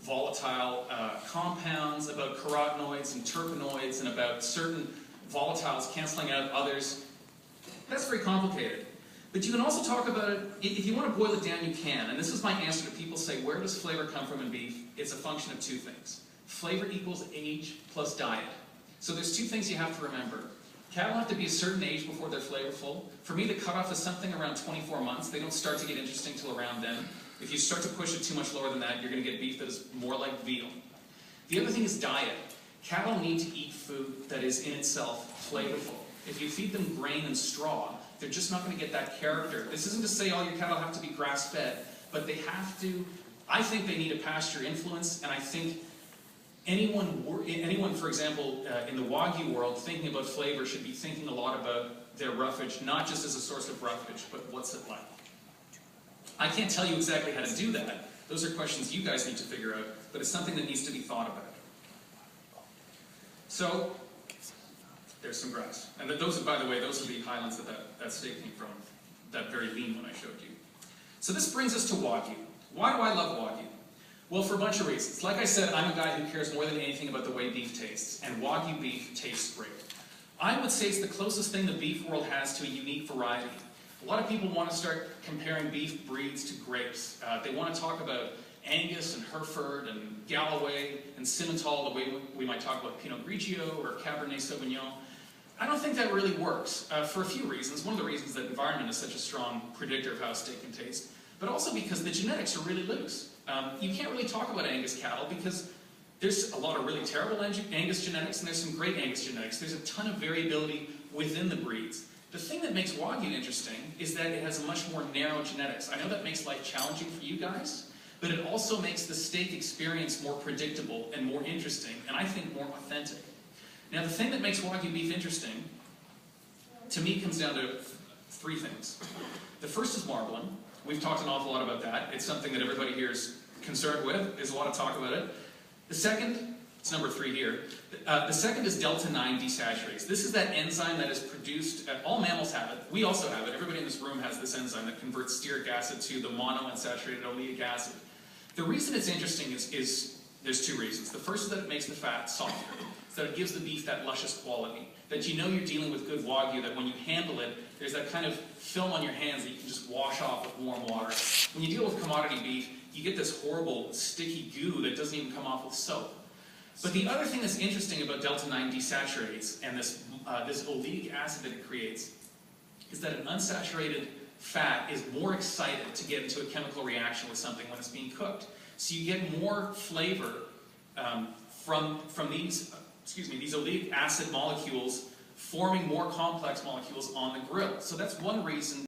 volatile compounds, about carotenoids and terpenoids, and about certain volatiles canceling out others. That's very complicated. But you can also talk about it, if you want to boil it down, you can. And this is my answer to people say, where does flavor come from in beef? It's a function of two things. Flavor equals age plus diet. So there's two things you have to remember. Cattle have to be a certain age before they're flavorful. For me, the cutoff is something around 24 months. They don't start to get interesting till around then. If you start to push it too much lower than that, you're going to get beef that is more like veal. The other thing is diet. Cattle need to eat food that is in itself flavorful. If you feed them grain and straw, they're just not going to get that character. This isn't to say all your cattle have to be grass-fed, but they have to, I think they need a pasture influence, and I think anyone, for example, in the Wagyu world, thinking about flavor should be thinking a lot about their roughage, not just as a source of roughage, but what's it like. I can't tell you exactly how to do that. Those are questions you guys need to figure out, but it's something that needs to be thought about. So, there's some grass. And those are, by the way, those are the highlands that steak came from, that very lean one I showed you. So this brings us to Wagyu. Why do I love Wagyu? Well, for a bunch of reasons. Like I said, I'm a guy who cares more than anything about the way beef tastes, and Wagyu beef tastes great. I would say it's the closest thing the beef world has to a unique variety. A lot of people want to start comparing beef breeds to grapes. They want to talk about Angus and Hereford and Galloway and Simmental the way we might talk about Pinot Grigio or Cabernet Sauvignon. I don't think that really works for a few reasons. One of the reasons that environment is such a strong predictor of how a steak can taste, but also because the genetics are really loose. You can't really talk about Angus cattle because there's a lot of really terrible Angus genetics and there's some great Angus genetics. There's a ton of variability within the breeds. The thing that makes Wagyu interesting is that it has a much more narrow genetics. I know that makes life challenging for you guys, but it also makes the steak experience more predictable and more interesting, and I think more authentic. Now, the thing that makes Wagyu beef interesting, to me, comes down to three things. The first is marbling. We've talked an awful lot about that. It's something that everybody here is concerned with. There's a lot of talk about it. The second, it's number 3 here, the second is delta-9 desaturase. This is that enzyme that is produced, all mammals have it, we also have it, everybody in this room has this enzyme that converts stearic acid to the monounsaturated oleic acid. The reason it's interesting is there's two reasons. The first is that it makes the fat softer, so that it gives the beef that luscious quality, that you know you're dealing with good Wagyu, that when you handle it, there's that kind of film on your hands that you can just wash off with warm water. When you deal with commodity beef, you get this horrible sticky goo that doesn't even come off with soap. But the other thing that's interesting about delta-9 desaturase and this oleic acid that it creates is that an unsaturated fat is more excited to get into a chemical reaction with something when it's being cooked. So you get more flavor from these oleic acid molecules forming more complex molecules on the grill. So that's one reason